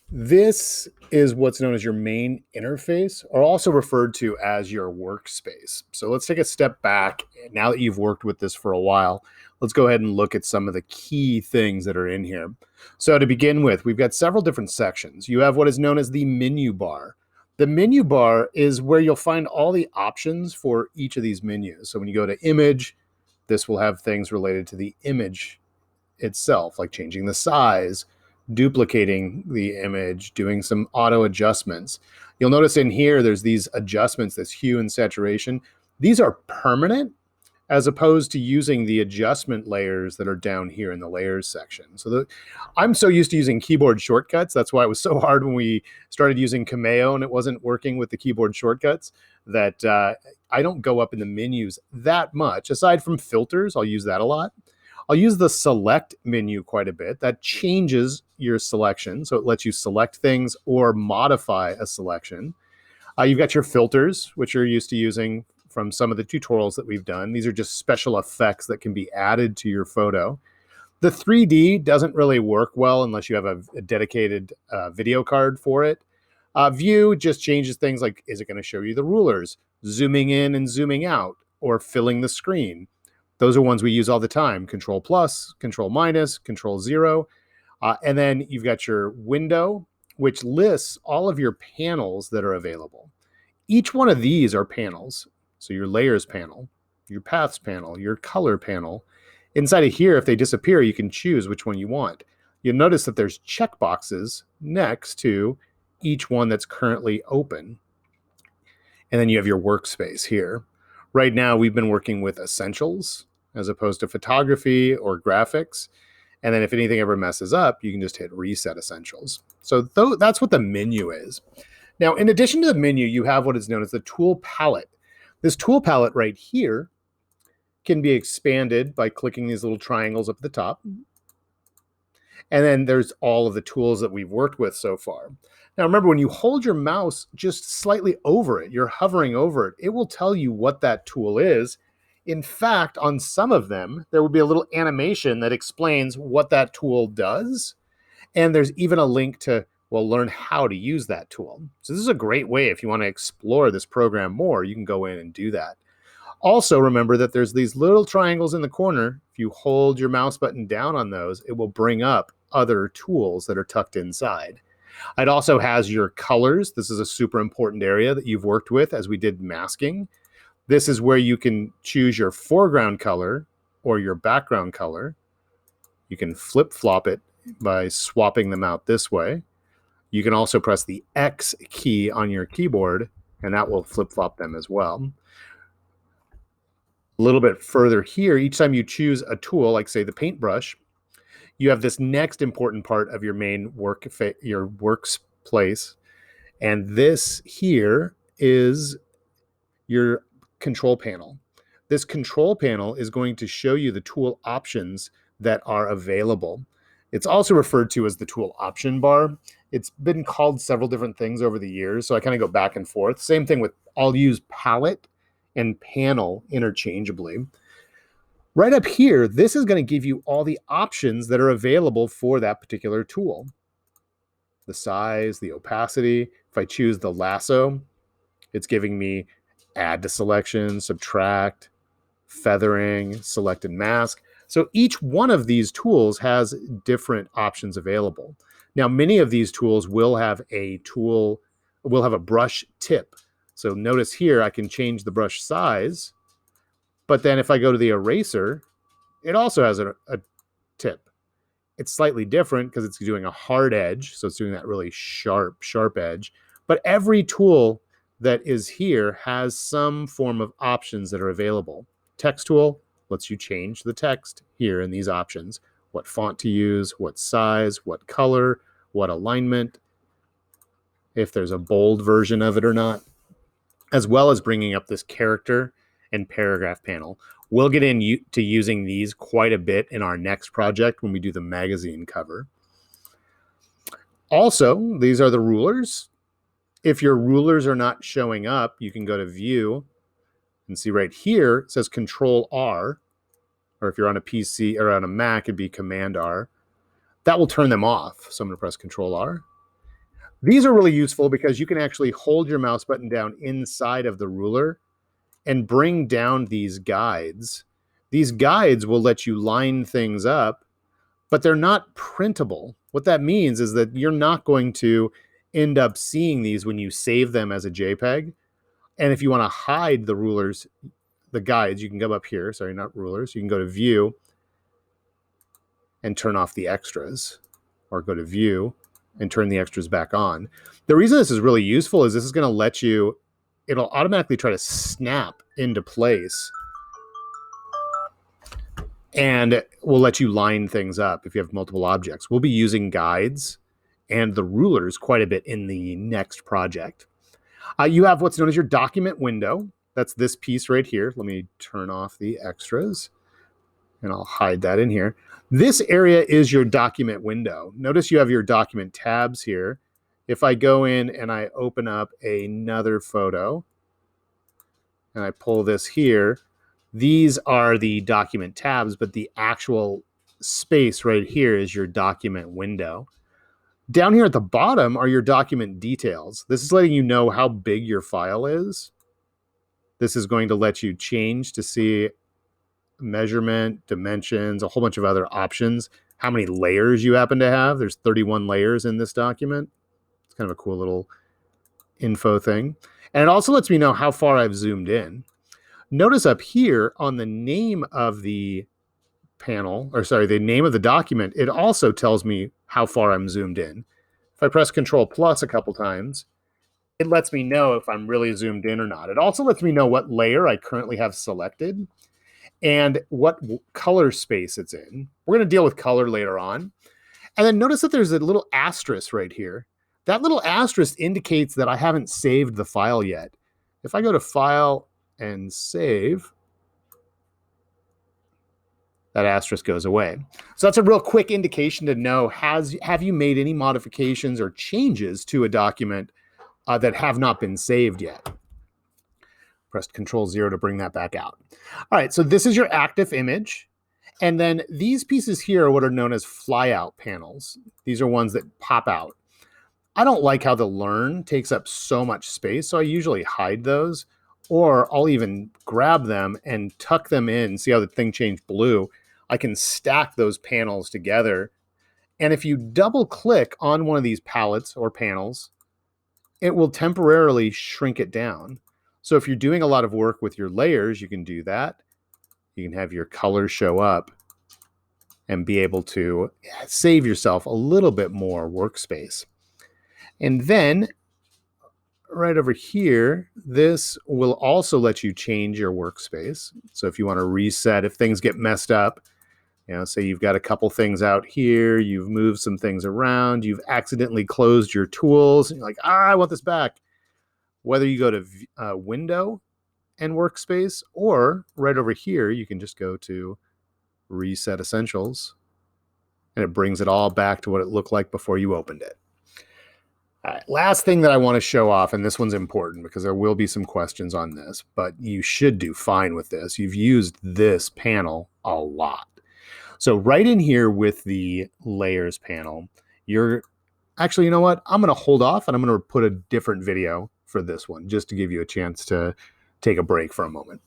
This is what's known as your main interface, or also referred to as your workspace. So let's take a step back. Now that you've worked with this for a while, let's go ahead and look at some of the key things that are in here. So to begin with, we've got several different sections. You have what is known as the menu bar. The menu bar is where you'll find all the options for each of these menus. So when you go to image, this will have things related to the image itself, like changing the size, duplicating the image, doing some auto adjustments. You'll notice in here, there's these adjustments, this hue and saturation. These are permanent as opposed to using the adjustment layers that are down here in the layers section. I'm so used to using keyboard shortcuts. That's why it was so hard when we started using Cameo and it wasn't working with the keyboard shortcuts that I don't go up in the menus that much. Aside from filters, I'll use that a lot. I'll use the select menu quite a bit. That changes your selection. So it lets you select things or modify a selection. You've got your filters, which you're used to using from some of the tutorials that we've done. These are just special effects that can be added to your photo. The 3D doesn't really work well unless you have a dedicated video card for it. View just changes things like, is it going to show you the rulers, zooming in and zooming out, or filling the screen? Those are ones we use all the time. Control plus, control minus, control zero. And then you've got your window, which lists all of your panels that are available. Each one of these are panels. So your layers panel, your paths panel, your color panel. Inside of here, if they disappear, you can choose which one you want. You'll notice that there's checkboxes next to each one that's currently open. And then you have your workspace here. Right now, we've been working with essentials as opposed to photography or graphics. And then if anything ever messes up, you can just hit reset essentials. So that's what the menu is. Now, in addition to the menu, you have what is known as the tool palette. This tool palette right here can be expanded by clicking these little triangles up at the top. And then there's all of the tools that we've worked with so far. Now, remember, when you hold your mouse just slightly over it, you're hovering over it, it will tell you what that tool is. In fact, on some of them, there will be a little animation that explains what that tool does. And there's even a link to, well, learn how to use that tool. So this is a great way if you want to explore this program more, you can go in and do that. Also, remember that there's these little triangles in the corner. If you hold your mouse button down on those, it will bring up other tools that are tucked inside. It also has your colors. This is a super important area that you've worked with as we did masking. This is where you can choose your foreground color or your background color. You can flip-flop it by swapping them out this way. You can also press the X key on your keyboard, and that will flip-flop them as well. A little bit further here, each time you choose a tool, like say the paintbrush, you have this next important part of your main your workspace. And this here is your control panel. This control panel is going to show you the tool options that are available. It's also referred to as the tool option bar. It's been called several different things over the years, so I kind of go back and forth. Same thing with, I'll use palette and panel interchangeably. Right up here, this is going to give you all the options that are available for that particular tool. The size, the opacity. If I choose the lasso, it's giving me add to selection, subtract, feathering, select and mask. So each one of these tools has different options available. Now, many of these tools will have a brush tip. So notice here, I can change the brush size, but then if I go to the eraser, it also has a tip. It's slightly different because it's doing a hard edge. So it's doing that really sharp edge. But every tool that is here has some form of options that are available. Text tool lets you change the text here in these options. What font to use, what size, what color, what alignment, if there's a bold version of it or not, as well as bringing up this character and paragraph panel. We'll get into using these quite a bit in our next project when we do the magazine cover. Also, these are the rulers. If your rulers are not showing up, you can go to View and see right here, it says Control R, or if you're on a PC or on a Mac, it'd be Command R. That will turn them off. So I'm going to press Control R. These are really useful because you can actually hold your mouse button down inside of the ruler and bring down these guides. These guides will let you line things up, but they're not printable. What that means is that you're not going to end up seeing these when you save them as a JPEG. And if you want to hide the rulers, the guides, you can come up here. Sorry, not rulers. You can go to View and turn off the extras, or go to View and turn the extras back on. The reason this is really useful is this is going to let you, it'll automatically try to snap into place and will let you line things up if you have multiple objects. We'll be using guides and the rulers quite a bit in the next project. You have what's known as your document window. That's this piece right here. Let me turn off the extras and I'll hide that in here. This area is your document window. Notice you have your document tabs here. If I go in and I open up another photo and I pull this here, these are the document tabs, but the actual space right here is your document window. Down here at the bottom are your document details. This is letting you know how big your file is. This is going to let you change to see measurement, dimensions, a whole bunch of other options, how many layers you happen to have. There's 31 layers in this document. It's kind of a cool little info thing. And it also lets me know how far I've zoomed in. Notice up here on the name of the panel, or sorry, the name of the document, it also tells me how far I'm zoomed in. If I press Control Plus a couple times, it lets me know if I'm really zoomed in or not. It also lets me know what layer I currently have selected and what color space it's in. We're going to deal with color later on. And then notice that there's a little asterisk right here. That little asterisk indicates that I haven't saved the file yet. If I go to File and Save, that asterisk goes away. So that's a real quick indication to know, have you made any modifications or changes to a document that have not been saved yet? Press Control-0 to bring that back out. All right, so this is your active image. And then these pieces here are what are known as flyout panels. These are ones that pop out. I don't like how the Learn takes up so much space, so I usually hide those, or I'll even grab them and tuck them in. See how the thing changed blue? I can stack those panels together. And if you double click on one of these palettes or panels, it will temporarily shrink it down. So if you're doing a lot of work with your layers, you can do that. You can have your colors show up and be able to save yourself a little bit more workspace. And then right over here, this will also let you change your workspace. So if you want to reset, if things get messed up, say you've got a couple things out here, you've moved some things around, you've accidentally closed your tools, and you're like, I want this back. Whether you go to Window and Workspace, or right over here, you can just go to Reset Essentials, and it brings it all back to what it looked like before you opened it. All right, last thing that I want to show off, and this one's important because there will be some questions on this, but you should do fine with this. You've used this panel a lot. So right in here with the Layers panel, you're actually, you know what? I'm going to hold off and I'm going to put a different video for this one just to give you a chance to take a break for a moment.